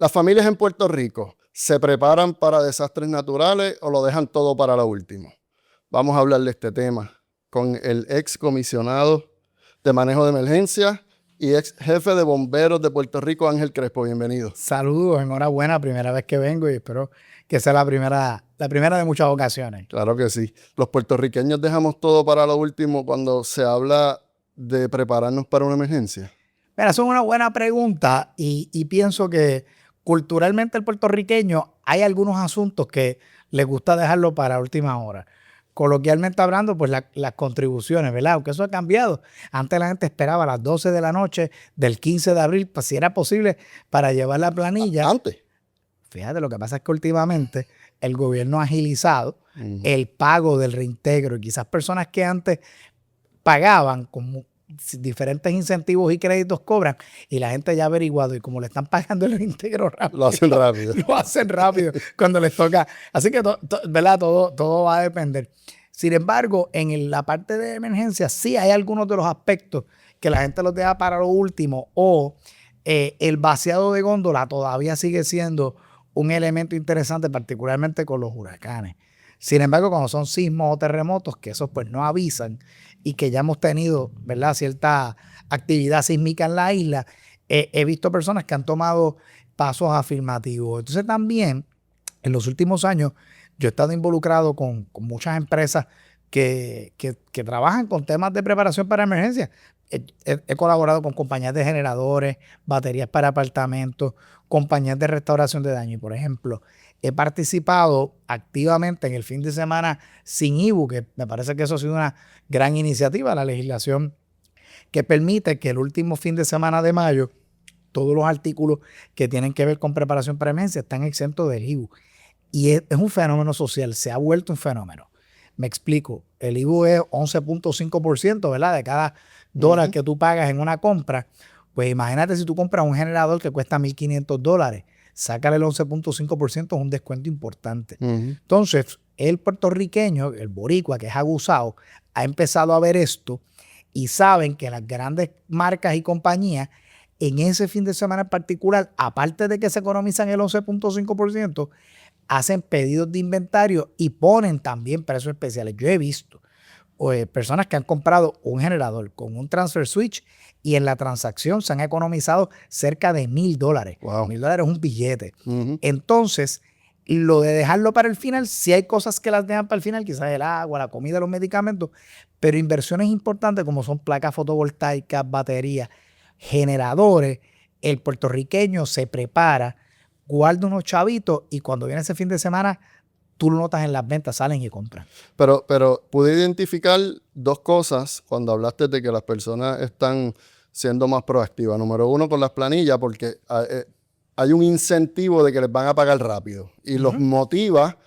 ¿Las familias en Puerto Rico se preparan para desastres naturales o lo dejan todo para lo último? Vamos a hablar de este tema con el ex comisionado de manejo de emergencias y ex jefe de bomberos de Puerto Rico, Ángel Crespo. Bienvenido. Saludos, enhorabuena, primera vez que vengo y espero que sea la primera de muchas ocasiones. Claro que sí. Los puertorriqueños dejamos todo para lo último cuando se habla de prepararnos para una emergencia. Mira, eso es una buena pregunta y pienso que culturalmente el puertorriqueño hay algunos asuntos que les gusta dejarlo para última hora. Coloquialmente hablando, pues las contribuciones, ¿verdad? Aunque eso ha cambiado. Antes la gente esperaba a las 12 de la noche del 15 de abril, pues, si era posible, para llevar la planilla. Antes. Fíjate, lo que pasa es que últimamente el gobierno ha agilizado el pago del reintegro y quizás personas que antes pagaban con diferentes incentivos y créditos cobran y la gente ya ha averiguado y como le están pagando el reintegro rápido. Lo hacen rápido. Lo hacen rápido cuando les toca. Así que, ¿verdad? Todo va a depender. Sin embargo, la parte de emergencia sí hay algunos de los aspectos que la gente los deja para lo último o el vaciado de góndola todavía sigue siendo un elemento interesante, particularmente con los huracanes. Sin embargo, cuando son sismos o terremotos, que esos pues no avisan y que ya hemos tenido, ¿verdad?, cierta actividad sísmica en la isla, he visto personas que han tomado pasos afirmativos. Entonces también, en los últimos años, yo he estado involucrado con muchas empresas que trabajan con temas de preparación para emergencias. He colaborado con compañías de generadores, baterías para apartamentos, compañías de restauración de daño. Y, por ejemplo, he participado activamente en el fin de semana sin IBU, que me parece que eso ha sido una gran iniciativa, la legislación que permite que el último fin de semana de mayo todos los artículos que tienen que ver con preparación para emergencia están exentos del IBU. Y es un fenómeno social, se ha vuelto un fenómeno. Me explico, el IBU es 11.5%, ¿verdad? De cada dólar que tú pagas en una compra. Pues imagínate si tú compras un generador que cuesta $1,500, sácale el 11.5%, es un descuento importante. Entonces, el puertorriqueño, el boricua, que es aguzado, ha empezado a ver esto y saben que las grandes marcas y compañías en ese fin de semana en particular, aparte de que se economizan el 11.5%, hacen pedidos de inventario y ponen también precios especiales. Yo he visto personas que han comprado un generador con un transfer switch y en la transacción se han economizado cerca de $1,000. Wow. $1,000 es un billete. Entonces, lo de dejarlo para el final, sí hay cosas que las dejan para el final, quizás el agua, la comida, los medicamentos, pero inversiones importantes como son placas fotovoltaicas, baterías, generadores, el puertorriqueño se prepara, guarda unos chavitos y cuando viene ese fin de semana, tú lo notas en las ventas, salen y compran. Pero pude identificar dos cosas cuando hablaste de que las personas están siendo más proactivas. Número uno, con las planillas, porque hay un incentivo de que les van a pagar rápido y los motiva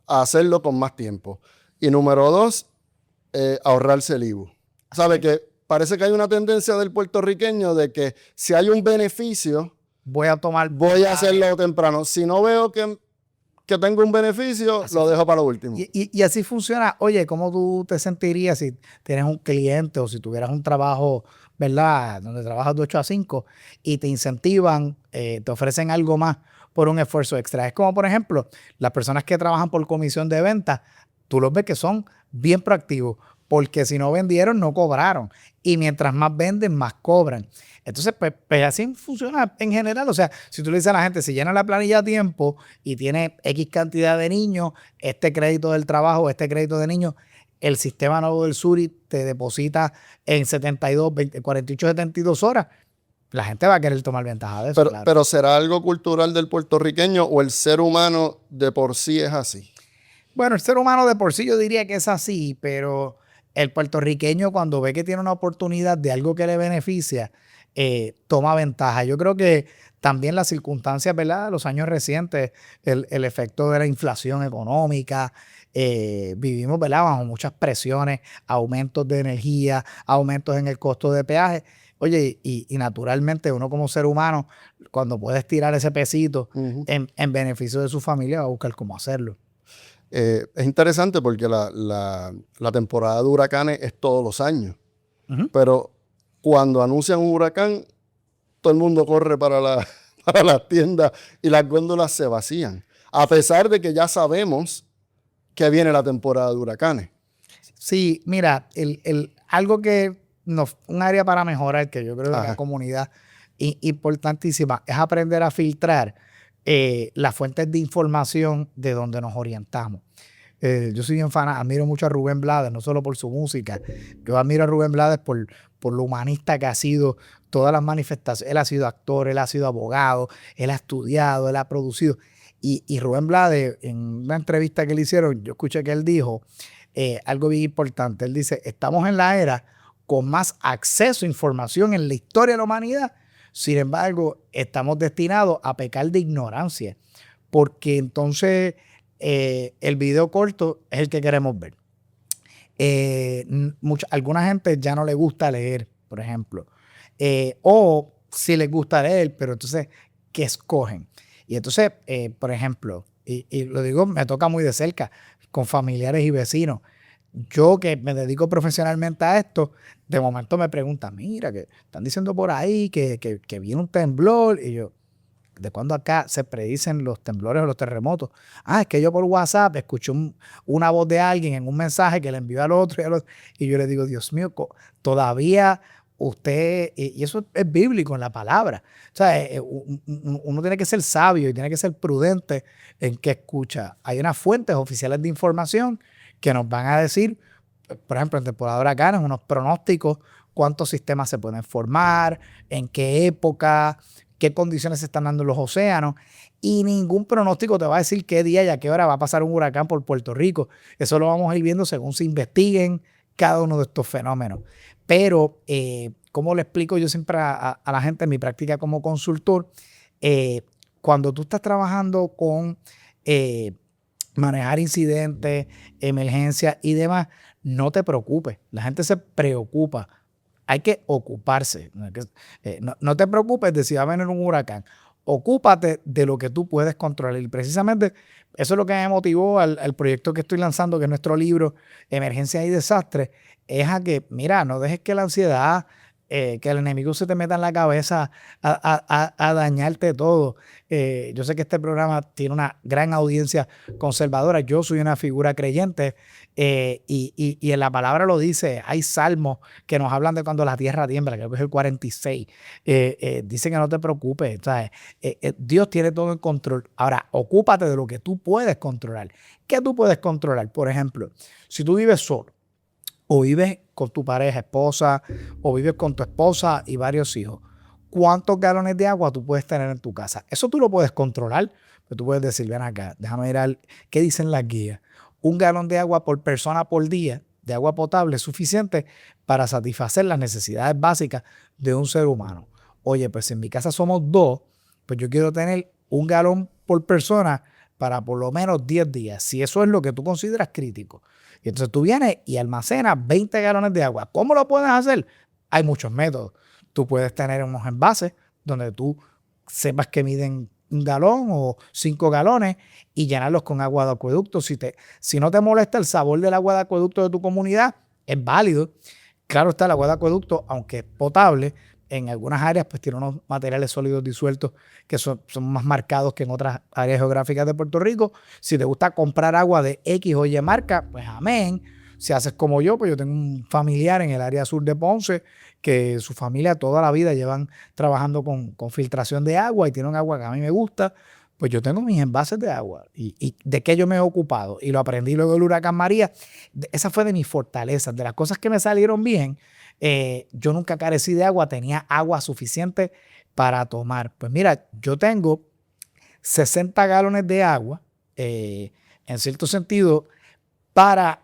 a hacerlo con más tiempo. Y número dos, ahorrarse el IBU. ¿Sabe que parece que hay una tendencia del puertorriqueño de que si hay un beneficio, voy a hacerlo temprano? Si no veo que tengo un beneficio, así lo dejo para lo último. Y así funciona. Oye, ¿cómo tú te sentirías si tienes un cliente o si tuvieras un trabajo, ¿verdad?, donde trabajas de 8 a 5 y te incentivan, te ofrecen algo más por un esfuerzo extra? Es como, por ejemplo, las personas que trabajan por comisión de venta, tú los ves que son bien proactivos, porque si no vendieron, no cobraron. Y mientras más venden, más cobran. Entonces, pues así funciona en general. O sea, si tú le dices a la gente, si llena la planilla a tiempo y tiene X cantidad de niños, este crédito del trabajo, este crédito de niños, el sistema nuevo del Suri te deposita en 48, 72 horas. La gente va a querer tomar ventaja de eso, pero, claro. Pero ¿será algo cultural del puertorriqueño o el ser humano de por sí es así? Bueno, el ser humano de por sí yo diría que es así, pero el puertorriqueño cuando ve que tiene una oportunidad de algo que le beneficia, toma ventaja. Yo creo que también las circunstancias, ¿verdad?, de los años recientes, el efecto de la inflación económica, vivimos, ¿verdad?, bajo muchas presiones, aumentos de energía, aumentos en el costo de peaje. Oye, y naturalmente uno como ser humano, cuando puede estirar ese pesito en beneficio de su familia, va a buscar cómo hacerlo. Es interesante porque la temporada de huracanes es todos los años. Pero cuando anuncian un huracán, todo el mundo corre para para las tiendas y las góndolas se vacían, a pesar de que ya sabemos que viene la temporada de huracanes. Sí, mira, algo que un área para mejorar, que yo creo que la comunidad importantísima, es aprender a filtrar las fuentes de información de donde nos orientamos. Yo soy bien fan, admiro mucho a Rubén Blades, no solo por su música. Yo admiro a Rubén Blades por lo humanista que ha sido todas las manifestaciones. Él ha sido actor, él ha sido abogado, él ha estudiado, él ha producido. Y Rubén Blades, en una entrevista que le hicieron, yo escuché que él dijo algo bien importante. Él dice, estamos en la era con más acceso a información en la historia de la humanidad. Sin embargo, estamos destinados a pecar de ignorancia. Porque entonces el video corto es el que queremos ver. Alguna gente ya no le gusta leer, por ejemplo. O si les gusta leer, pero entonces, ¿qué escogen? Y entonces, por ejemplo, y lo digo, me toca muy de cerca, con familiares y vecinos. Yo que me dedico profesionalmente a esto, de momento me preguntan, mira, que están diciendo por ahí que viene un temblor. Y yo, ¿de cuándo acá se predicen los temblores o los terremotos? Es que yo por WhatsApp escuché una voz de alguien en un mensaje que le envió al otro y al otro. Y yo le digo, Dios mío, todavía usted, y eso es bíblico en la palabra. O sea, uno tiene que ser sabio y tiene que ser prudente en qué escucha. Hay unas fuentes oficiales de información que nos van a decir, por ejemplo, en temporada de huracanes, unos pronósticos, cuántos sistemas se pueden formar, en qué época, qué condiciones se están dando en los océanos, y ningún pronóstico te va a decir qué día y a qué hora va a pasar un huracán por Puerto Rico. Eso lo vamos a ir viendo según se investiguen cada uno de estos fenómenos. Pero, como le explico yo siempre a la gente en mi práctica como consultor, cuando tú estás trabajando con manejar incidentes, emergencias y demás, no te preocupes. La gente se preocupa. Hay que ocuparse. No te preocupes de si va a venir un huracán. Ocúpate de lo que tú puedes controlar. Y precisamente eso es lo que me motivó al proyecto que estoy lanzando, que es nuestro libro Emergencias y Desastres, es a que, mira, no dejes que la ansiedad, que el enemigo se te meta en la cabeza a dañarte todo. Yo sé que este programa tiene una gran audiencia conservadora. Yo soy una figura creyente y en la palabra lo dice. Hay salmos que nos hablan de cuando la tierra tiembla, creo que es el 46. Dice que no te preocupes. ¿Sabes? Dios tiene todo en control. Ahora, ocúpate de lo que tú puedes controlar. ¿Qué tú puedes controlar? Por ejemplo, si tú vives solo, o vives con tu pareja, esposa, o vives con tu esposa y varios hijos, ¿cuántos galones de agua tú puedes tener en tu casa? Eso tú lo puedes controlar, pero tú puedes decir, ven acá, déjame mirar qué dicen las guías. 1 galón de agua por persona por día de agua potable es suficiente para satisfacer las necesidades básicas de un ser humano. Oye, pues en mi casa somos 2, pues yo quiero tener 1 galón por persona para por lo menos 10 días, si eso es lo que tú consideras crítico. Y entonces tú vienes y almacenas 20 galones de agua. ¿Cómo lo puedes hacer? Hay muchos métodos. Tú puedes tener unos envases donde tú sepas que miden 1 galón o 5 galones y llenarlos con agua de acueducto. Si no te molesta el sabor del agua de acueducto de tu comunidad, es válido. Claro está, el agua de acueducto, aunque es potable, en algunas áreas pues tiene unos materiales sólidos disueltos que son más marcados que en otras áreas geográficas de Puerto Rico. Si te gusta comprar agua de X o Y marca, pues amén. Si haces como yo, pues yo tengo un familiar en el área sur de Ponce que su familia toda la vida llevan trabajando con filtración de agua y tienen agua que a mí me gusta. Pues yo tengo mis envases de agua y de qué yo me he ocupado. Y lo aprendí luego del huracán María. Esa fue de mis fortalezas, de las cosas que me salieron bien. Yo nunca carecí de agua, tenía agua suficiente para tomar. Pues mira, yo tengo 60 galones de agua, en cierto sentido, para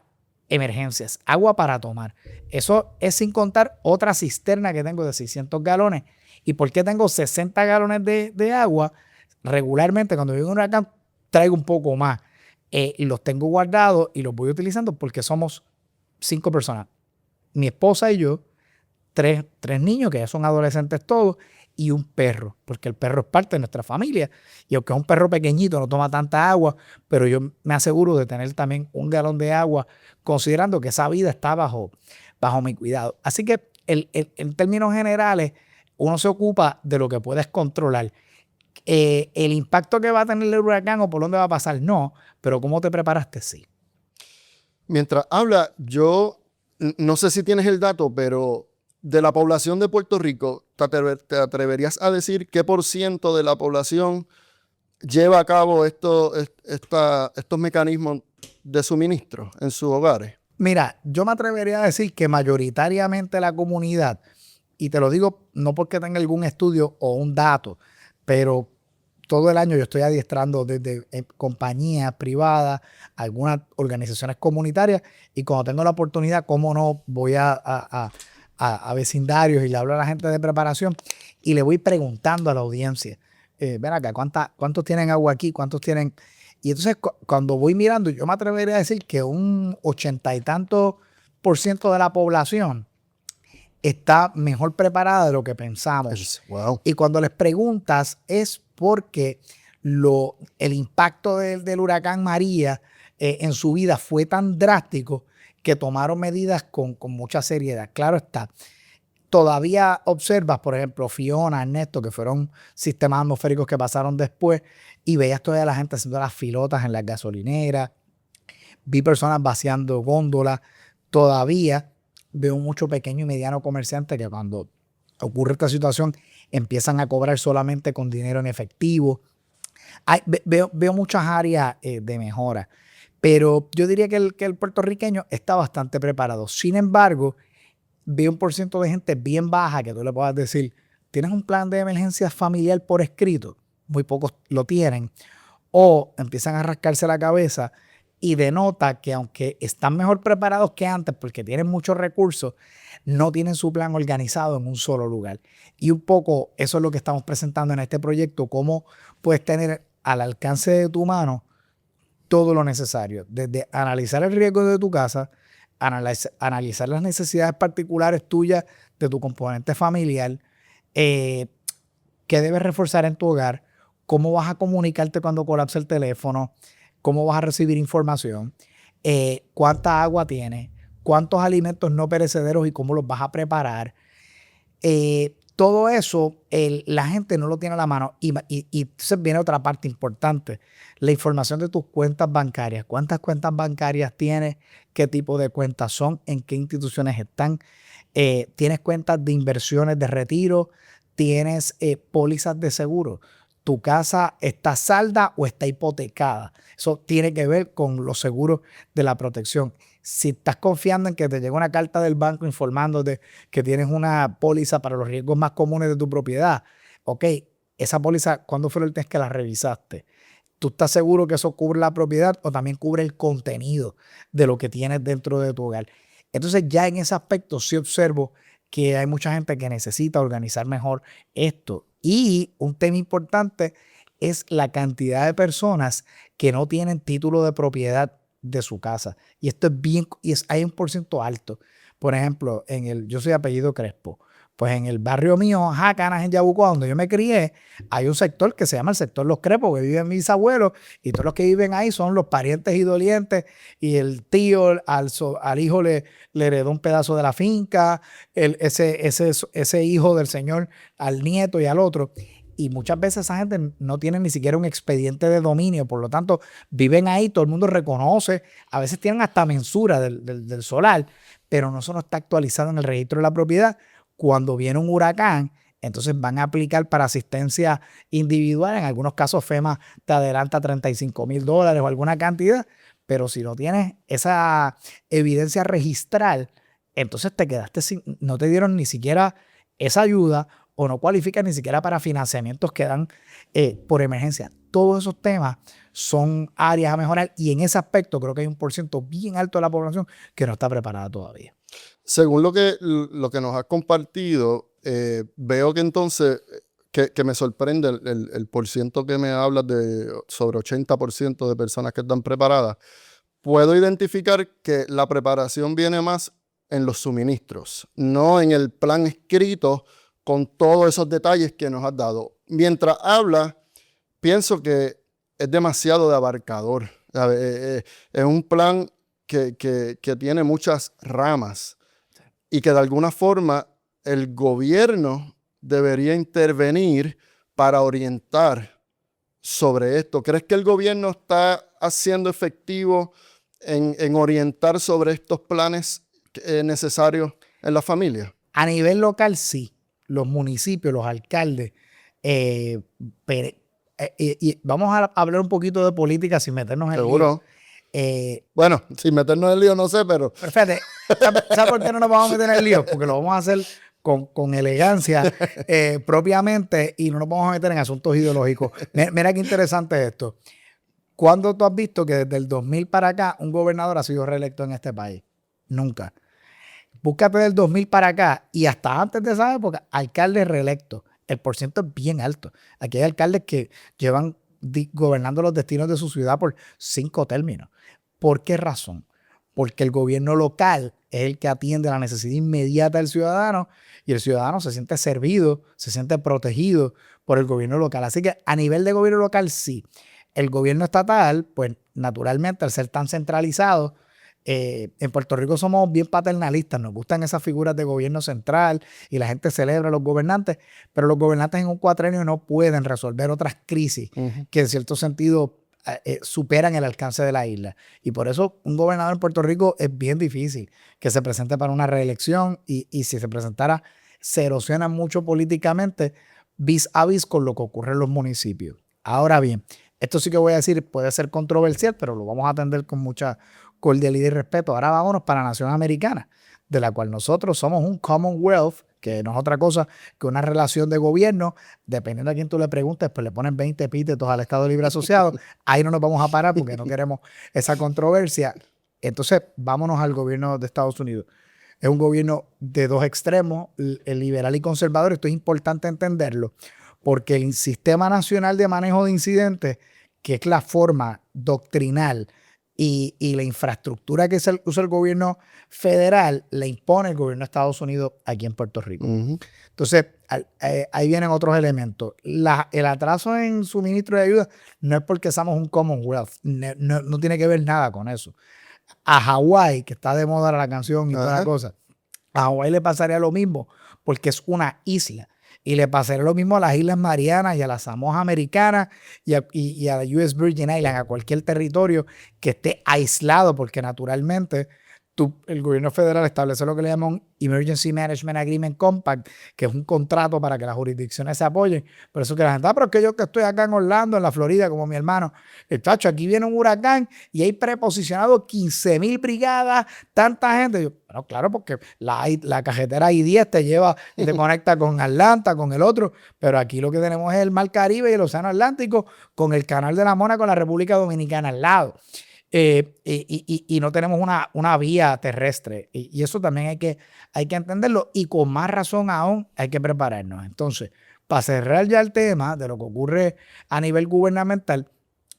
emergencias, agua para tomar. Eso es sin contar otra cisterna que tengo de 600 galones. ¿Y por qué tengo 60 galones de agua? Regularmente cuando viene un huracán traigo un poco más. Los tengo guardados y los voy utilizando porque somos 5 personas. Mi esposa y yo, tres niños que ya son adolescentes todos y un perro, porque el perro es parte de nuestra familia y aunque es un perro pequeñito no toma tanta agua, pero yo me aseguro de tener también 1 galón de agua considerando que esa vida está bajo mi cuidado. Así que en términos generales uno se ocupa de lo que puedes controlar. El impacto que va a tener el huracán o por dónde va a pasar, no, pero cómo te preparaste, sí. Mientras habla, yo no sé si tienes el dato, pero de la población de Puerto Rico, ¿te atreverías a decir qué por ciento de la población lleva a cabo estos mecanismos de suministro en sus hogares? Mira, yo me atrevería a decir que mayoritariamente la comunidad, y te lo digo no porque tenga algún estudio o un dato, pero todo el año yo estoy adiestrando desde compañías privadas, algunas organizaciones comunitarias, y cuando tengo la oportunidad, cómo no, voy a vecindarios y le hablo a la gente de preparación y le voy preguntando a la audiencia, ven acá, ¿cuántos tienen agua aquí? ¿Cuántos tienen? Y entonces cuando voy mirando, yo me atrevería a decir que un 80 y tanto % de la población está mejor preparada de lo que pensamos. Wow. Y cuando les preguntas es porque el impacto del huracán María en su vida fue tan drástico que tomaron medidas con mucha seriedad. Claro está. Todavía observas, por ejemplo, Fiona, Ernesto, que fueron sistemas atmosféricos que pasaron después, y veías todavía la gente haciendo las filotas en las gasolineras. Vi personas vaciando góndolas. Todavía veo mucho pequeño y mediano comerciante que cuando ocurre esta situación empiezan a cobrar solamente con dinero en efectivo. Veo muchas áreas de mejora, pero yo diría que el puertorriqueño está bastante preparado. Sin embargo, veo un % de gente bien baja que tú le puedas decir, ¿tienes un plan de emergencia familiar por escrito? Muy pocos lo tienen. O empiezan a rascarse la cabeza y denota que aunque están mejor preparados que antes porque tienen muchos recursos, no tienen su plan organizado en un solo lugar. Y un poco eso es lo que estamos presentando en este proyecto, cómo puedes tener al alcance de tu mano todo lo necesario, desde analizar el riesgo de tu casa, analizar las necesidades particulares tuyas de tu componente familiar, qué debes reforzar en tu hogar, cómo vas a comunicarte cuando colapse el teléfono, cómo vas a recibir información, cuánta agua tienes, cuántos alimentos no perecederos y cómo los vas a preparar. Todo eso la gente no lo tiene a la mano y entonces viene otra parte importante, la información de tus cuentas bancarias. ¿Cuántas cuentas bancarias tienes? ¿Qué tipo de cuentas son? ¿En qué instituciones están? ¿Tienes cuentas de inversiones de retiro? ¿Tienes pólizas de seguro? ¿Tu casa está salda o está hipotecada? Eso tiene que ver con los seguros de la protección. Si estás confiando en que te llega una carta del banco informándote que tienes una póliza para los riesgos más comunes de tu propiedad, ok, esa póliza, ¿cuándo fue la última vez que la revisaste? ¿Tú estás seguro que eso cubre la propiedad o también cubre el contenido de lo que tienes dentro de tu hogar? Entonces ya en ese aspecto sí observo que hay mucha gente que necesita organizar mejor esto. Y un tema importante es la cantidad de personas que no tienen título de propiedad de su casa. Y esto es bien, hay un % alto. Por ejemplo, yo soy apellido Crespo. Pues en el barrio mío, Jacanas, en Yabucoa, donde yo me crié, hay un sector que se llama el sector Los Crespos, que viven mis abuelos, y todos los que viven ahí son los parientes y dolientes, y el tío al hijo le heredó un pedazo de la finca, ese hijo del señor al nieto y al otro. Y muchas veces esa gente no tiene ni siquiera un expediente de dominio, por lo tanto viven ahí, todo el mundo reconoce, a veces tienen hasta mensura del solar, pero eso no está actualizado en el registro de la propiedad. Cuando viene un huracán, entonces van a aplicar para asistencia individual, en algunos casos FEMA te adelanta $35,000 o alguna cantidad, pero si no tienes esa evidencia registral, entonces te quedaste no te dieron ni siquiera esa ayuda o no cualificas ni siquiera para financiamientos que dan por emergencia. Todos esos temas son áreas a mejorar y en ese aspecto creo que hay un % bien alto de la población que no está preparada todavía. Según lo que nos has compartido, veo que entonces, que me sorprende el % que me hablas de sobre 80% de personas que están preparadas. Puedo identificar que la preparación viene más en los suministros, no en el plan escrito con todos esos detalles que nos has dado. Mientras habla, pienso que es demasiado de abarcador. Es un plan que tiene muchas ramas y que de alguna forma el gobierno debería intervenir para orientar sobre esto? ¿Crees que el gobierno está haciendo efectivo en orientar sobre estos planes necesarios en la familia? A nivel local, sí. Los municipios, los alcaldes. Y vamos a hablar un poquito de política sin meternos en Seguro. lío. Bueno, sin meternos en el lío no sé, pero... Pero fíjate, ¿sabes por qué no nos vamos a meter en el lío? Porque lo vamos a hacer con elegancia propiamente y no nos vamos a meter en asuntos ideológicos. Mira qué interesante esto. ¿Cuándo tú has visto que desde el 2000 para acá un gobernador ha sido reelecto en este país? Nunca. Búscate del 2000 para acá y hasta antes de esa época, alcaldes reelectos. El porciento es bien alto. Aquí hay alcaldes que llevan gobernando los destinos de su ciudad por 5 términos. ¿Por qué razón? Porque el gobierno local es el que atiende la necesidad inmediata del ciudadano y el ciudadano se siente servido, se siente protegido por el gobierno local. Así que a nivel de gobierno local, sí. El gobierno estatal, pues naturalmente, al ser tan centralizado, en Puerto Rico somos bien paternalistas, nos gustan esas figuras de gobierno central y la gente celebra a los gobernantes, pero los gobernantes en un cuatrenio no pueden resolver otras crisis que en cierto sentido superan el alcance de la isla. Y por eso un gobernador en Puerto Rico es bien difícil que se presente para una reelección y si se presentara se erosiona mucho políticamente vis a vis con lo que ocurre en los municipios. Ahora bien, esto sí que voy a decir puede ser controversial, pero lo vamos a atender con mucha cordialidad y respeto. Ahora vámonos para la nación americana, de la cual nosotros somos un Commonwealth, que no es otra cosa que una relación de gobierno. Dependiendo a quién tú le preguntes, pues le ponen 20 epítetos al Estado Libre Asociado. Ahí no nos vamos a parar porque no queremos esa controversia. Entonces, vámonos al gobierno de Estados Unidos. Es un gobierno de dos extremos, el liberal y conservador. Esto es importante entenderlo, porque el Sistema Nacional de Manejo de Incidentes, que es la forma doctrinal y la infraestructura que usa el gobierno federal, le impone el gobierno de Estados Unidos aquí en Puerto Rico. Entonces, ahí vienen otros elementos. El atraso en suministro de ayuda no es porque somos un Commonwealth, no tiene que ver nada con eso. A Hawái, que está de moda la canción y toda la cosa, a Hawái le pasaría lo mismo porque es una isla. Y le pasaría lo mismo a las Islas Marianas y a las Samoas Americanas y a la US Virgin Islands, a cualquier territorio que esté aislado, porque naturalmente el gobierno federal establece lo que le llaman Emergency Management Agreement Compact, que es un contrato para que las jurisdicciones se apoyen. Por eso que la gente, pero es que yo que estoy acá en Orlando, en la Florida, como mi hermano, el tacho, aquí viene un huracán y hay preposicionado 15,000 brigadas, tanta gente. Yo, bueno, claro, porque la carretera I-10 te lleva y te conecta con Atlanta, con el otro, pero aquí lo que tenemos es el Mar Caribe y el Océano Atlántico con el Canal de la Mona con la República Dominicana al lado. Y no tenemos una vía terrestre. Y eso también hay que entenderlo. Y con más razón aún hay que prepararnos. Entonces, para cerrar ya el tema de lo que ocurre a nivel gubernamental,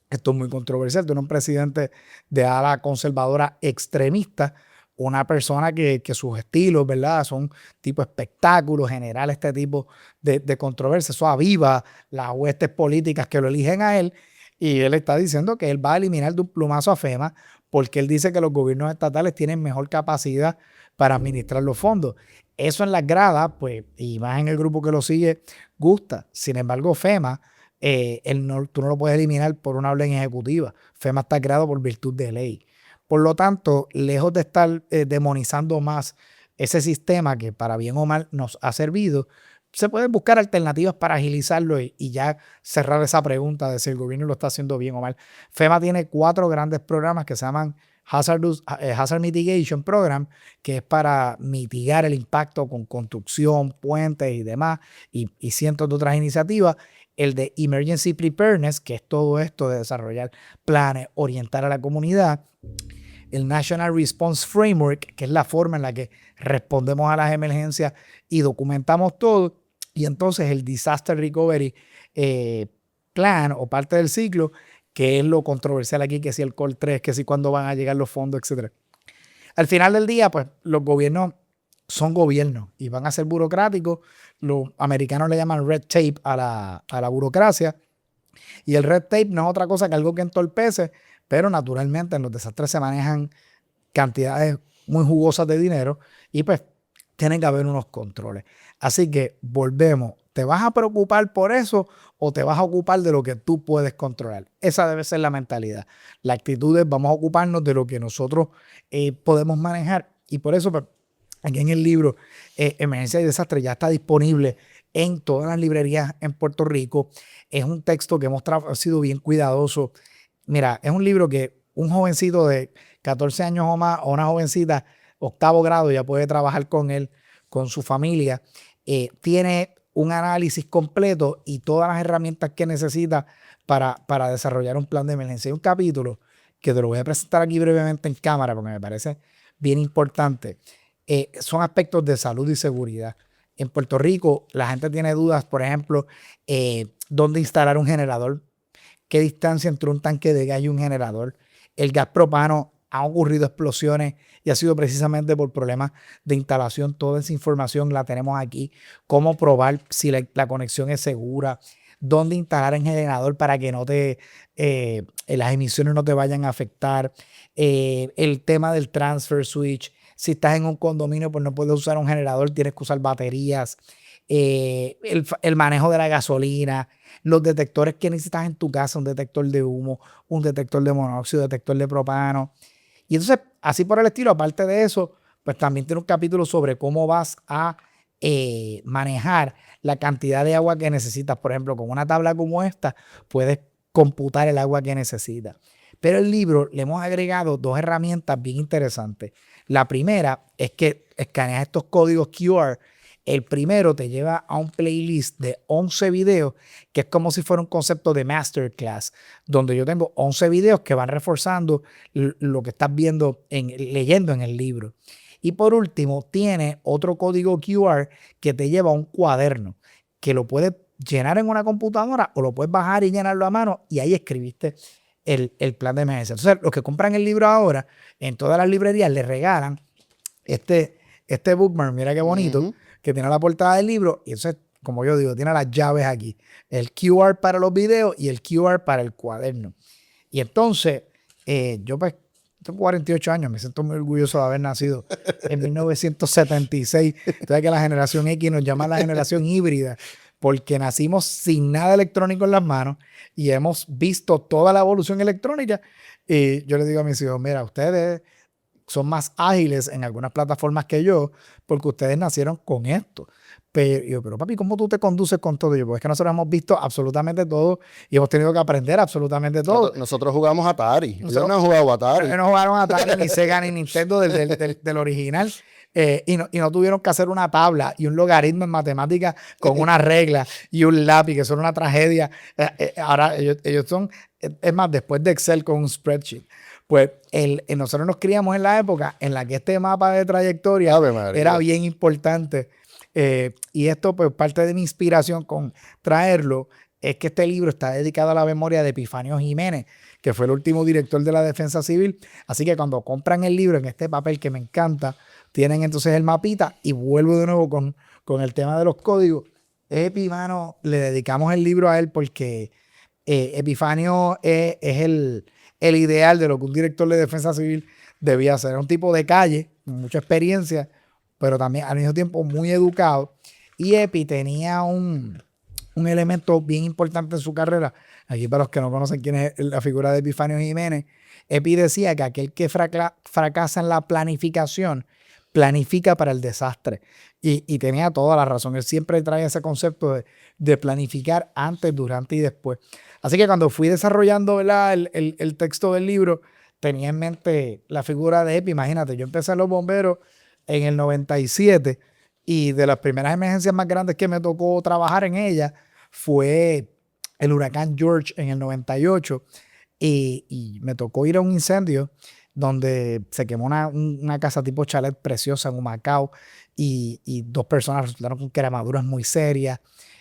esto es muy controversial. Tiene un presidente de ala conservadora extremista, una persona que sus estilos, ¿verdad?, son tipo espectáculos, generar este tipo de controversia. Eso aviva las huestes políticas que lo eligen a él. Y él está diciendo que él va a eliminar de un plumazo a FEMA porque él dice que los gobiernos estatales tienen mejor capacidad para administrar los fondos. Eso en las gradas, pues, y más en el grupo que lo sigue, gusta. Sin embargo, FEMA, tú no lo puedes eliminar por una orden ejecutiva. FEMA está creado por virtud de ley. Por lo tanto, lejos de estar demonizando más ese sistema que para bien o mal nos ha servido, se pueden buscar alternativas para agilizarlo y ya cerrar esa pregunta de si el gobierno lo está haciendo bien o mal. FEMA tiene 4 grandes programas que se llaman Hazard Mitigation Program, que es para mitigar el impacto con construcción, puentes y demás, y cientos de otras iniciativas. El de Emergency Preparedness, que es todo esto de desarrollar planes, orientar a la comunidad. El National Response Framework, que es la forma en la que respondemos a las emergencias y documentamos todo. Y entonces el Disaster Recovery Plan o parte del ciclo, que es lo controversial aquí, que si el Call 3, que si cuándo van a llegar los fondos, etc. Al final del día, pues los gobiernos son gobiernos y van a ser burocráticos. Los americanos le llaman red tape a la burocracia. Y el red tape no es otra cosa que algo que entorpece, pero naturalmente en los desastres se manejan cantidades muy jugosas de dinero y pues tienen que haber unos controles. Así que volvemos. ¿Te vas a preocupar por eso o te vas a ocupar de lo que tú puedes controlar? Esa debe ser la mentalidad. La actitud es vamos a ocuparnos de lo que nosotros podemos manejar. Y por eso, pues, aquí en el libro Emergencia y Desastre ya está disponible en todas las librerías en Puerto Rico. Es un texto que hemos sido bien cuidadoso. Mira, es un libro que un jovencito de 14 años o más, o una jovencita, 8º grado, ya puede trabajar con él, con su familia. Tiene un análisis completo y todas las herramientas que necesita para desarrollar un plan de emergencia. Hay un capítulo que te lo voy a presentar aquí brevemente en cámara porque me parece bien importante. Son aspectos de salud y seguridad. En Puerto Rico la gente tiene dudas, por ejemplo, dónde instalar un generador, qué distancia entre un tanque de gas y un generador. El gas propano, han ocurrido explosiones y ha sido precisamente por problemas de instalación. Toda esa información la tenemos aquí. Cómo probar si la conexión es segura. Dónde instalar el generador para que las emisiones no te vayan a afectar. El tema del transfer switch. Si estás en un condominio, pues no puedes usar un generador, tienes que usar baterías. El manejo de la gasolina, los detectores que necesitas en tu casa, un detector de humo, un detector de monóxido, detector de propano. Y entonces, así por el estilo, aparte de eso, pues también tiene un capítulo sobre cómo vas a manejar la cantidad de agua que necesitas. Por ejemplo, con una tabla como esta, puedes computar el agua que necesitas. Pero el libro le hemos agregado 2 herramientas bien interesantes. La primera es que escaneas estos códigos QR. El primero te lleva a un playlist de 11 videos, que es como si fuera un concepto de masterclass, donde yo tengo 11 videos que van reforzando lo que estás leyendo en el libro. Y por último, tiene otro código QR que te lleva a un cuaderno, que lo puedes llenar en una computadora o lo puedes bajar y llenarlo a mano, y ahí escribiste el plan de emergencia. Entonces, los que compran el libro ahora, en todas las librerías les regalan este bookmark, mira qué bonito, que tiene la portada del libro, y entonces, como yo digo, tiene las llaves aquí, el QR para los videos y el QR para el cuaderno. Y entonces, yo pues tengo 48 años, me siento muy orgulloso de haber nacido en 1976. Entonces que la generación X nos llama la generación híbrida, porque nacimos sin nada electrónico en las manos y hemos visto toda la evolución electrónica. Y yo les digo a mis hijos, mira, ustedes son más ágiles en algunas plataformas que yo, porque ustedes nacieron con esto. Pero papi, ¿cómo tú te conduces con todo? Pues es que nosotros hemos visto absolutamente todo y hemos tenido que aprender absolutamente todo. Nosotros jugamos Atari. Ellos no han jugado Atari. No jugaron Atari, ni Sega, ni Nintendo del original. Y no tuvieron que hacer una tabla y un logaritmo en matemáticas con una regla y un lápiz, que son una tragedia. Ahora ellos son, es más, después de Excel con un spreadsheet. Pues nosotros nos criamos en la época en la que este mapa de trayectoria era bien importante. Y esto, pues, parte de mi inspiración con traerlo es que este libro está dedicado a la memoria de Epifanio Jiménez, que fue el último director de la Defensa Civil. Así que cuando compran el libro en este papel que me encanta, tienen entonces el mapita, y vuelvo de nuevo con el tema de los códigos. Epifanio, le dedicamos el libro a él porque Epifanio es el ideal de lo que un director de Defensa Civil debía ser. Era un tipo de calle, con mucha experiencia, pero también al mismo tiempo muy educado. Y Epi tenía un elemento bien importante en su carrera. Aquí, para los que no conocen quién es la figura de Epifanio Jiménez, Epi decía que aquel que fracasa en la planificación, planifica para el desastre. Y tenía toda la razón. Él siempre trae ese concepto de planificar antes, durante y después. Así que cuando fui desarrollando, ¿verdad?, el texto del libro, tenía en mente la figura de Epi. Imagínate, yo empecé en los bomberos en el 97 y de las primeras emergencias más grandes que me tocó trabajar en ella fue el huracán George en el 98 y me tocó ir a un incendio donde se quemó una casa tipo chalet preciosa en Humacao y 2 personas resultaron con quemaduras muy serias.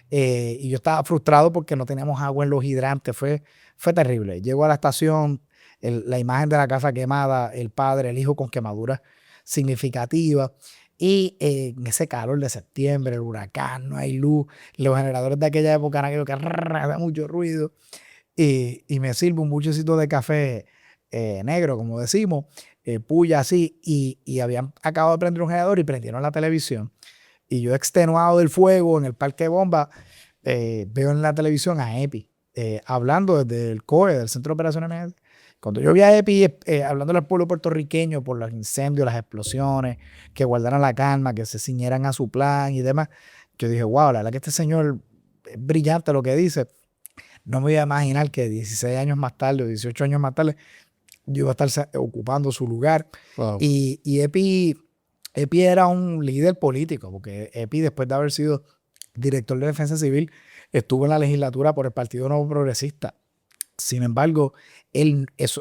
Y yo estaba frustrado porque no teníamos agua en los hidrantes. Fue terrible. Llego a la estación, la imagen de la casa quemada, el padre, el hijo con quemaduras significativas. Y en ese calor de septiembre, el huracán, no hay luz, los generadores de aquella época eran aquello que da mucho ruido. Y me sirve un buchecito de café negro, como decimos, puya así, y habían acabado de prender un generador y prendieron la televisión. y yo extenuado del fuego en el parque de bomba, veo en la televisión a EPI hablando desde el COE, del Centro de Operaciones Emergentes. Cuando yo vi a EPI hablando al pueblo puertorriqueño por los incendios, las explosiones, que guardaran la calma, que se ciñeran a su plan y demás, yo dije, wow, la verdad que este señor es brillante lo que dice. No me voy a imaginar que 16 años más tarde o 18 años más tarde yo iba a estar ocupando su lugar. Wow. Y EPI era un líder político, porque EPI, después de haber sido director de Defensa Civil, estuvo en la legislatura por el Partido Nuevo Progresista. Sin embargo,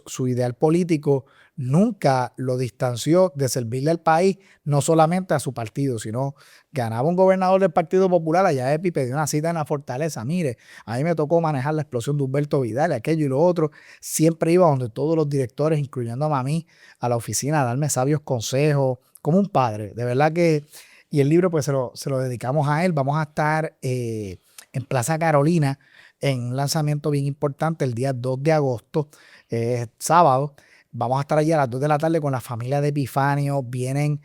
su ideal político nunca lo distanció de servirle al país, no solamente a su partido, sino ganaba un gobernador del Partido Popular. Allá EPI pidió una cita en la Fortaleza. Mire, a mí me tocó manejar la explosión de Humberto Vidal, aquello y lo otro. Siempre iba donde todos los directores, incluyendo a mí, a la oficina, a darme sabios consejos, como un padre. De verdad que... Y el libro pues se lo dedicamos a él. Vamos a estar en Plaza Carolina en un lanzamiento bien importante el día 2 de agosto, sábado. Vamos a estar allí a las 2 de la tarde con la familia de Epifanio. Vienen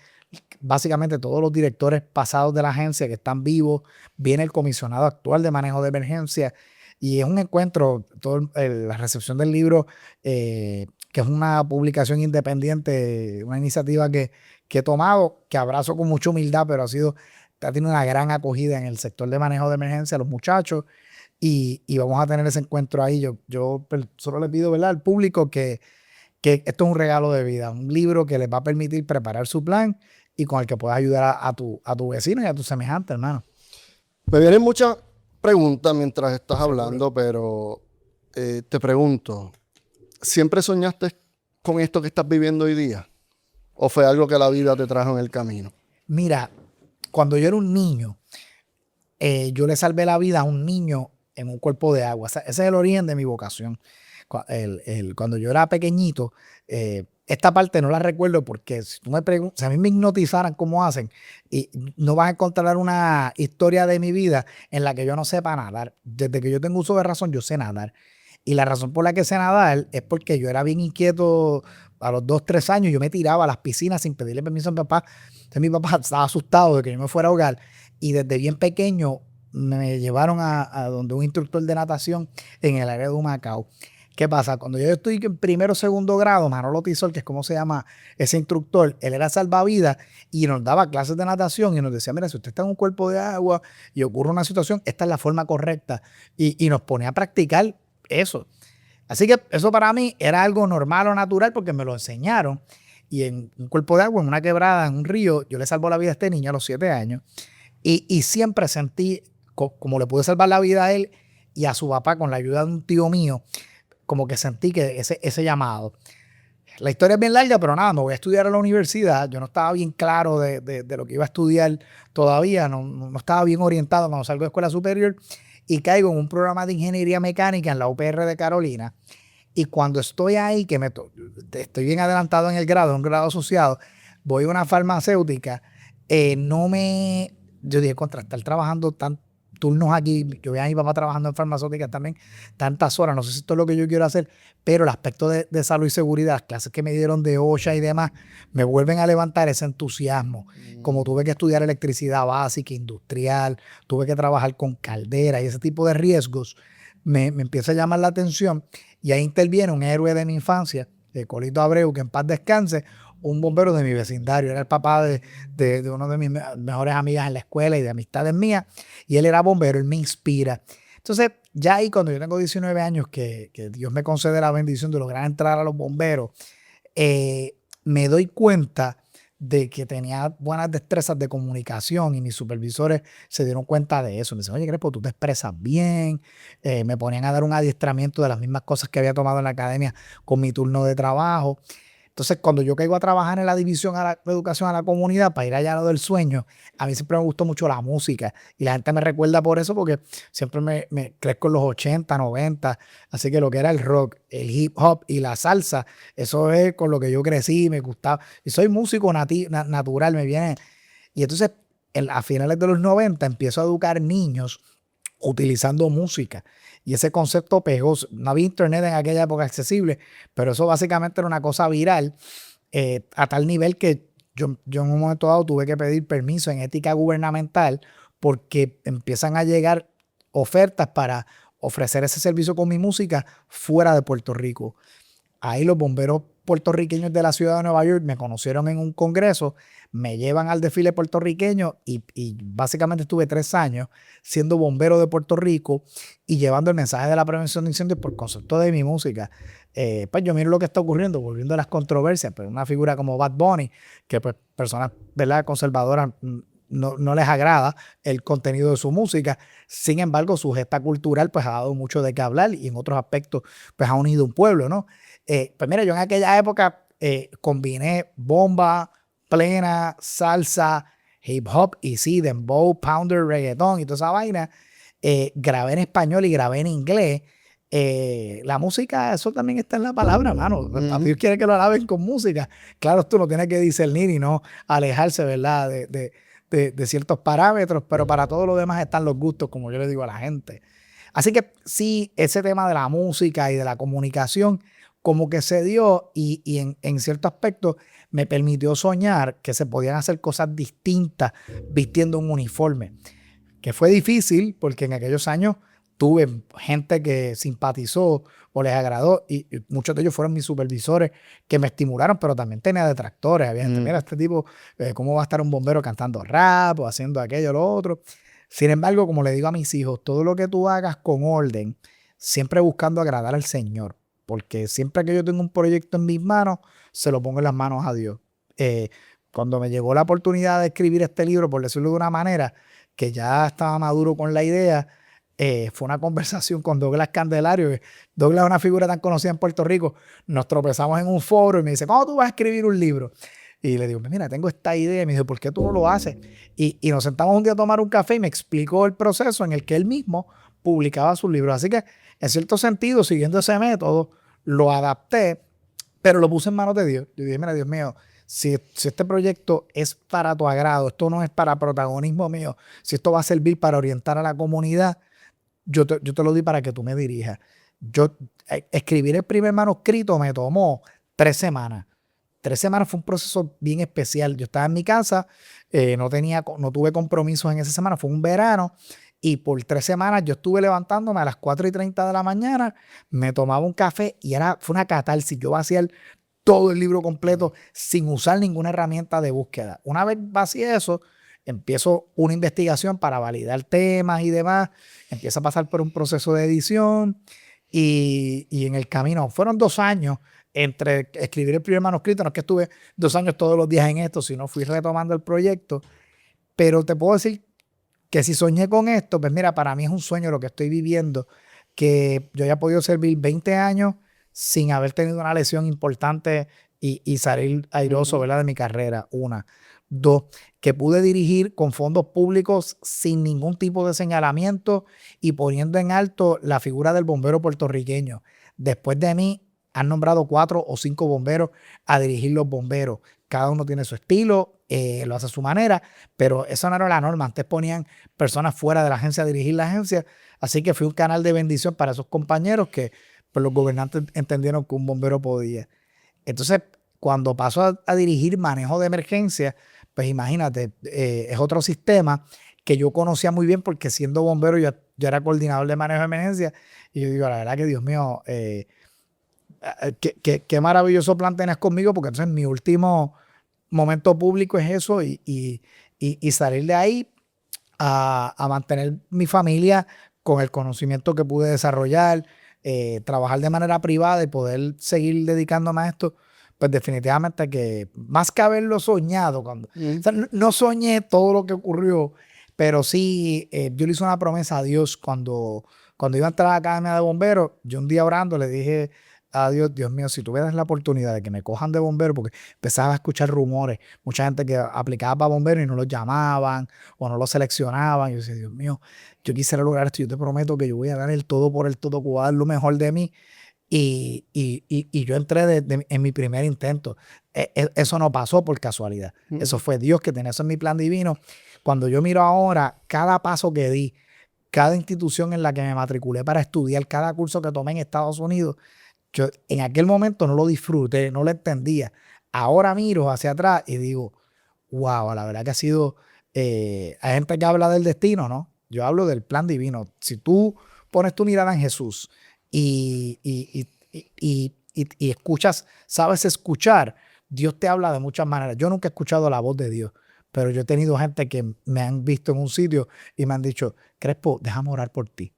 básicamente todos los directores pasados de la agencia que están vivos. Viene el comisionado actual de manejo de emergencia. Y es un encuentro, la recepción del libro, que es una publicación independiente, una iniciativa que he tomado, que abrazo con mucha humildad, pero ha tenido una gran acogida en el sector de manejo de emergencia, los muchachos. Y vamos a tener ese encuentro ahí. Yo solo le pido, ¿verdad?, al público que esto es un regalo de vida, un libro que les va a permitir preparar su plan y con el que puedas ayudar a tu vecino y a tu semejante, hermano. Me vienen muchas preguntas mientras estás hablando, pero te pregunto, ¿siempre soñaste con esto que estás viviendo hoy día? ¿O fue algo que la vida te trajo en el camino? Mira, cuando yo era un niño, yo le salvé la vida a un niño en un cuerpo de agua. Ese es el origen de mi vocación. Cuando yo era pequeñito, esta parte no la recuerdo porque si tú me preguntas, si a mí me hipnotizaran cómo hacen, y no vas a encontrar una historia de mi vida en la que yo no sepa nadar. Desde que yo tengo uso de razón, yo sé nadar. Y la razón por la que sé nadar es porque yo era bien inquieto a los 2, 3 años. Yo me tiraba a las piscinas sin pedirle permiso a mi papá. Entonces mi papá estaba asustado de que yo me fuera a ahogar. Y desde bien pequeño me llevaron a donde un instructor de natación en el área de Humacao. ¿Qué pasa? Cuando yo estoy en primero o segundo grado, Manolo Tizol, que es como se llama ese instructor, él era salvavidas y nos daba clases de natación y nos decía, mira, si usted está en un cuerpo de agua y ocurre una situación, esta es la forma correcta. Y nos ponía a practicar eso. Así que eso para mí era algo normal o natural porque me lo enseñaron. Y en un cuerpo de agua, en una quebrada, en un río, yo le salvo la vida a este niño a los 7 años. Y siempre sentí, como le pude salvar la vida a él y a su papá con la ayuda de un tío mío, como que sentí que ese llamado. La historia es bien larga, pero nada, me voy a estudiar a la universidad. Yo no estaba bien claro de lo que iba a estudiar todavía, no estaba bien orientado cuando salgo de escuela superior y caigo en un programa de ingeniería mecánica en la UPR de Carolina. Y cuando estoy ahí, que estoy bien adelantado en el grado, un grado asociado, voy a una farmacéutica, yo dije, contra estar trabajando turnos aquí, yo veía a mi papá trabajando en farmacéuticas también, tantas horas, no sé si esto es lo que yo quiero hacer, pero el aspecto de salud y seguridad, las clases que me dieron de OSHA y demás, me vuelven a levantar ese entusiasmo. Como tuve que estudiar electricidad básica, industrial, tuve que trabajar con caldera y ese tipo de riesgos, me empieza a llamar la atención y ahí interviene un héroe de mi infancia, Colito Abreu, que en paz descanse, un bombero de mi vecindario. Era el papá de una de mis mejores amigas en la escuela y de amistades mías. Y él era bombero, él me inspira. Entonces, ya ahí cuando yo tengo 19 años, que Dios me concede la bendición de lograr entrar a los bomberos, me doy cuenta de que tenía buenas destrezas de comunicación y mis supervisores se dieron cuenta de eso. Me dicen, oye, Crespo, tú te expresas bien. Me ponían a dar un adiestramiento de las mismas cosas que había tomado en la academia con mi turno de trabajo. Entonces, cuando yo caigo a trabajar en la división de educación a la comunidad para ir allá a lo del sueño, a mí siempre me gustó mucho la música y la gente me recuerda por eso porque siempre me crezco en los 80, 90, así que lo que era el rock, el hip hop y la salsa, eso es con lo que yo crecí, me gustaba. Y soy músico natural, me viene. Y entonces, a finales de los 90 empiezo a educar niños utilizando música. Y ese concepto pegó. No había internet en aquella época accesible, pero eso básicamente era una cosa viral a tal nivel que yo en un momento dado tuve que pedir permiso en ética gubernamental porque empiezan a llegar ofertas para ofrecer ese servicio con mi música fuera de Puerto Rico. Ahí los bomberos puertorriqueños de la ciudad de Nueva York me conocieron en un congreso, me llevan al desfile puertorriqueño y básicamente estuve 3 años siendo bombero de Puerto Rico y llevando el mensaje de la prevención de incendios por concepto de mi música. Pues yo miro lo que está ocurriendo, volviendo a las controversias, pero una figura como Bad Bunny, que pues personas, ¿verdad?, conservadoras no les agrada el contenido de su música. Sin embargo, su gesta cultural pues ha dado mucho de qué hablar y en otros aspectos pues ha unido un pueblo, ¿no? Pues mira, yo en aquella época combiné bomba, plena, salsa, hip hop y sí, dembow, pounder, reggaetón y toda esa vaina. Grabé en español y grabé en inglés. La música, eso también está en la palabra, mano. Dios quiere que lo alaben con música. Claro, tú no tienes que discernir y no alejarse, ¿verdad?, de ciertos parámetros, pero para todo lo demás están los gustos, como yo le digo a la gente. Así que sí, ese tema de la música y de la comunicación como que se dio y en cierto aspecto me permitió soñar que se podían hacer cosas distintas vistiendo un uniforme, que fue difícil porque en aquellos años tuve gente que simpatizó o les agradó y muchos de ellos fueron mis supervisores que me estimularon, pero también tenía detractores. Había gente, mira, este tipo, ¿cómo va a estar un bombero cantando rap o haciendo aquello o lo otro? Sin embargo, como le digo a mis hijos, todo lo que tú hagas con orden, siempre buscando agradar al Señor, porque siempre que yo tengo un proyecto en mis manos, se lo pongo en las manos a Dios. Cuando me llegó la oportunidad de escribir este libro, por decirlo de una manera, que ya estaba maduro con la idea, fue una conversación con Douglas Candelario. Douglas es una figura tan conocida en Puerto Rico. Nos tropezamos en un foro y me dice, ¿cómo tú vas a escribir un libro? Y le digo, mira, tengo esta idea. Y me dijo, ¿por qué tú no lo haces? Y nos sentamos un día a tomar un café y me explicó el proceso en el que él mismo publicaba sus libros. Así que, en cierto sentido, siguiendo ese método, lo adapté, pero lo puse en manos de Dios. Yo dije, mira, Dios mío, si este proyecto es para tu agrado, esto no es para protagonismo mío, si esto va a servir para orientar a la comunidad, yo te lo di para que tú me dirijas. Escribir el primer manuscrito me tomó 3 semanas. 3 semanas fue un proceso bien especial. Yo estaba en mi casa, no tuve compromisos en esa semana, fue un verano, y por 3 semanas yo estuve levantándome a las 4:30 de la mañana, me tomaba un café y fue una catarsis. Yo vacié todo el libro completo sin usar ninguna herramienta de búsqueda. Una vez vacié eso, empiezo una investigación para validar temas y demás, empiezo a pasar por un proceso de edición y en el camino, fueron 2 años entre escribir el primer manuscrito, no es que estuve 2 años todos los días en esto, sino fui retomando el proyecto, pero te puedo decir que si soñé con esto, pues mira, para mí es un sueño lo que estoy viviendo, que yo haya podido servir 20 años sin haber tenido una lesión importante y salir airoso, ¿verdad?, de mi carrera, 1. 2, que pude dirigir con fondos públicos sin ningún tipo de señalamiento y poniendo en alto la figura del bombero puertorriqueño. Después de mí, han nombrado 4 o 5 bomberos a dirigir los bomberos. Cada uno tiene su estilo, lo hace a su manera, pero eso no era la norma. Antes ponían personas fuera de la agencia a dirigir la agencia, así que fui un canal de bendición para esos compañeros que pues, los gobernantes entendieron que un bombero podía. Entonces, cuando paso a dirigir manejo de emergencia, pues imagínate, es otro sistema que yo conocía muy bien porque siendo bombero yo era coordinador de manejo de emergencia y yo digo, la verdad que Dios mío, qué maravilloso plan tenés conmigo, porque entonces mi último momento público es eso y salir de ahí a mantener mi familia con el conocimiento que pude desarrollar, trabajar de manera privada y poder seguir dedicándome a esto. Pues definitivamente que más que haberlo soñado, o sea, no soñé todo lo que ocurrió, pero sí, yo le hice una promesa a Dios cuando iba a entrar a la academia de bomberos. Yo un día orando le dije a Dios, Dios mío, si tú me das la oportunidad de que me cojan de bombero, porque empezaba a escuchar rumores, mucha gente que aplicaba para bombero y no los llamaban o no los seleccionaban. Yo decía, Dios mío, yo quisiera lograr esto, yo te prometo que yo voy a dar el todo por el todo, que voy a dar lo mejor de mí. Y yo entré en mi primer intento. Eso no pasó por casualidad. Eso fue Dios que tenía eso en mi plan divino. Cuando yo miro ahora cada paso que di, cada institución en la que me matriculé para estudiar, cada curso que tomé en Estados Unidos, yo en aquel momento no lo disfruté, no lo entendía. Ahora miro hacia atrás y digo, wow, la verdad que ha sido, hay gente que habla del destino, ¿no? Yo hablo del plan divino. Si tú pones tu mirada en Jesús y escuchas, sabes escuchar, Dios te habla de muchas maneras. Yo nunca he escuchado la voz de Dios, pero yo he tenido gente que me han visto en un sitio y me han dicho, Crespo, déjame orar por ti.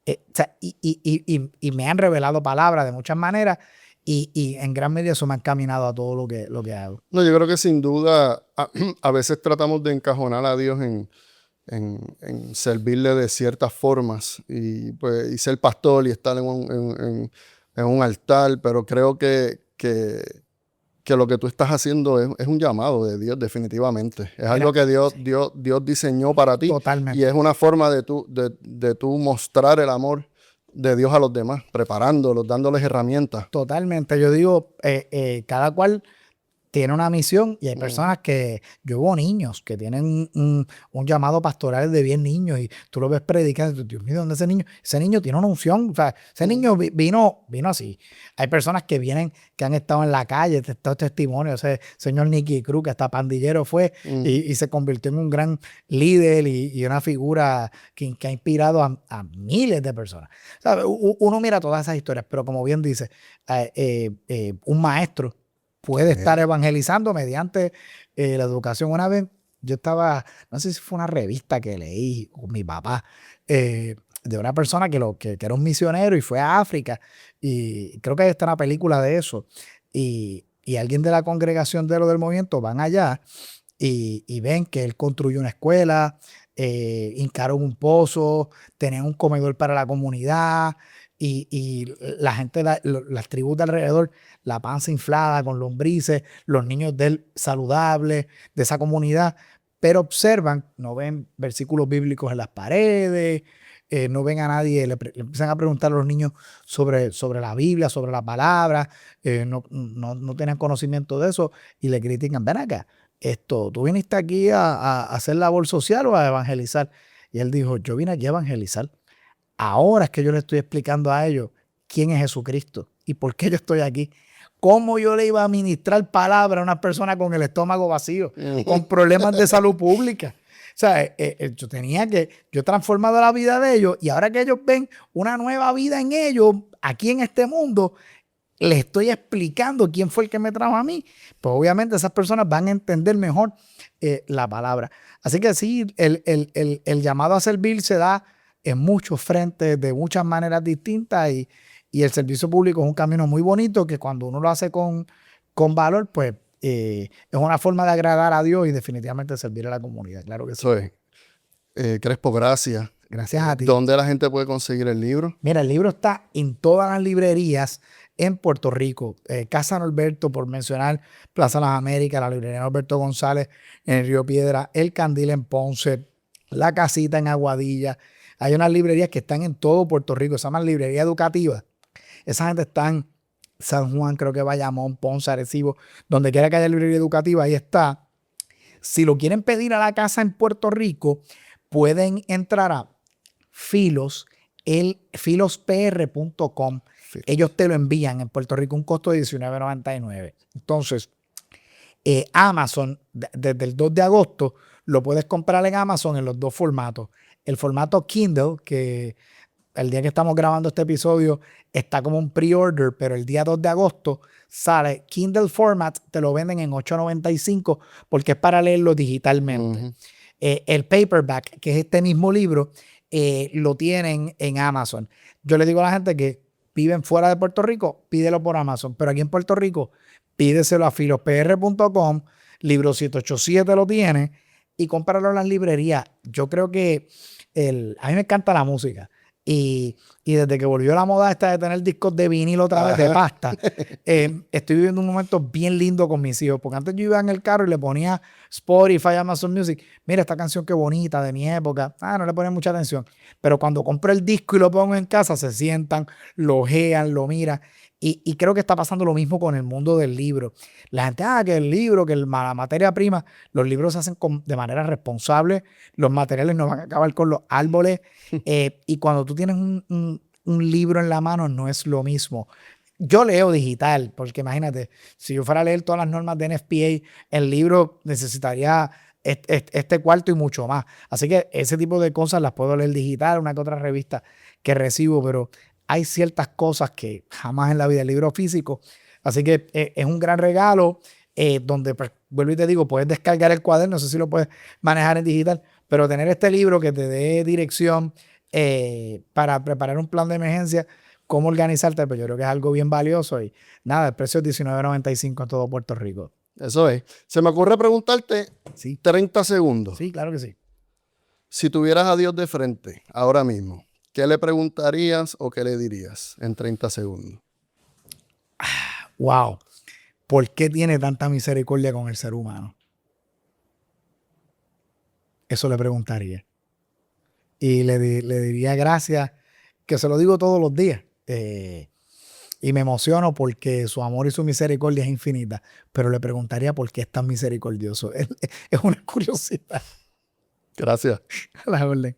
O sea, y me han revelado palabras de muchas maneras y en gran medida eso me ha encaminado a todo lo que hago. No, yo creo que sin duda a veces tratamos de encajonar a Dios en servirle de ciertas formas pues, y ser pastor y estar en un altar, pero creo que lo que tú estás haciendo es un llamado de Dios definitivamente. Es algo que Dios diseñó para ti. Totalmente. Y es una forma de tú mostrar el amor de Dios a los demás, preparándolos, dándoles herramientas. Totalmente. Yo digo, cada cual tiene una misión y hay personas que, yo veo niños que tienen un llamado pastoral de 10 niños y tú lo ves predicando, Dios mío, ¿dónde ese niño? Ese niño tiene una unción, o sea, ese niño vino así. Hay personas que vienen, que han estado en la calle, estos testimonios, ese señor Nicky Cruz, que hasta pandillero fue y se convirtió en un gran líder y una figura que ha inspirado a miles de personas. ¿Sabes? Uno mira todas esas historias, pero como bien dice, un maestro puede estar evangelizando mediante la educación. Una vez yo estaba, no sé si fue una revista que leí con mi papá, de una persona que era un misionero y fue a África, y creo que está una película de eso, y alguien de la congregación de lo del movimiento van allá y ven que él construyó una escuela, hincaron un pozo, tenían un comedor para la comunidad, y la gente, las tribus de alrededor, la panza inflada con lombrices, los niños de él saludables, de esa comunidad, pero observan, no ven versículos bíblicos en las paredes, no ven a nadie, le empiezan a preguntar a los niños sobre la Biblia, sobre la palabra, no tenían conocimiento de eso y le critican, ven acá, tú viniste aquí a hacer labor social o a evangelizar. Y él dijo, yo vine aquí a evangelizar. Ahora es que yo le estoy explicando a ellos quién es Jesucristo y por qué yo estoy aquí. ¿Cómo yo le iba a ministrar palabra a una persona con el estómago vacío, con problemas de salud pública? O sea, yo he transformado la vida de ellos y ahora que ellos ven una nueva vida en ellos, aquí en este mundo, les estoy explicando quién fue el que me trajo a mí. Pues obviamente esas personas van a entender mejor la palabra. Así que sí, el llamado a servir se da en muchos frentes, de muchas maneras distintas y el servicio público es un camino muy bonito que cuando uno lo hace con valor, pues es una forma de agradar a Dios y definitivamente servir a la comunidad. Claro que sí. Eso es. Crespo, gracias. Gracias a ti. ¿Dónde la gente puede conseguir el libro? Mira, el libro está en todas las librerías en Puerto Rico. Casa Norberto, por mencionar, Plaza Las Américas, la librería Norberto González en Río Piedra, El Candil en Ponce, La Casita en Aguadilla. Hay unas librerías que están en todo Puerto Rico, se llaman librería educativa. Esa gente está en San Juan, creo que Bayamón, Ponce, Arecibo, donde quiera que haya librería educativa, ahí está. Si lo quieren pedir a la casa en Puerto Rico, pueden entrar a filospr.com. Ellos te lo envían en Puerto Rico, un costo de $19.99. Entonces, Amazon, desde el 2 de agosto, lo puedes comprar en Amazon en los dos formatos. El formato Kindle, que el día que estamos grabando este episodio está como un pre-order, pero el día 2 de agosto sale Kindle Format, te lo venden en $8.95 porque es para leerlo digitalmente. El paperback, que es este mismo libro, lo tienen en Amazon. Yo le digo a la gente que viven fuera de Puerto Rico, pídelo por Amazon, pero aquí en Puerto Rico, pídeselo a filospr.com, libro 787 lo tiene, y cómpralo en las librerías. Yo creo que a mí me encanta la música. Y desde que volvió la moda esta de tener discos de vinilo otra vez de pasta, estoy viviendo un momento bien lindo con mis hijos, porque antes yo iba en el carro y le ponía Spotify, Amazon Music, mira esta canción qué bonita de mi época, no le ponía mucha atención, pero cuando compro el disco y lo pongo en casa, se sientan, lo ojean, lo miran, y creo que está pasando lo mismo con el mundo del libro. La gente, que el libro, que la materia prima, los libros se hacen de manera responsable, los materiales no van a acabar con los árboles, y cuando tú tienes un libro en la mano no es lo mismo Yo leo digital, porque imagínate, si yo fuera a leer todas las normas de NFPA, el libro necesitaría este cuarto y mucho más. Así que ese tipo de cosas las puedo leer digital, una que otra revista que recibo, pero hay ciertas cosas que jamás en la vida, el libro físico. Así que es un gran regalo donde, pues, vuelvo y te digo, puedes descargar el cuaderno, no sé si lo puedes manejar en digital, pero tener este libro que te dé dirección para preparar un plan de emergencia, cómo organizarte, pues yo creo que es algo bien valioso y nada, el precio es $19.95 en todo Puerto Rico. Eso es. Se me ocurre preguntarte Sí, 30 segundos. sí, claro que sí. Si tuvieras a Dios de frente ahora mismo, ¿qué le preguntarías o qué le dirías en 30 segundos? Wow, ¿por qué tiene tanta misericordia con el ser humano? Eso le preguntaría. Y le diría gracias, que se lo digo todos los días. Y me emociono porque su amor y su misericordia es infinita. Pero le preguntaría por qué es tan misericordioso. Es una curiosidad. Gracias. A la orden.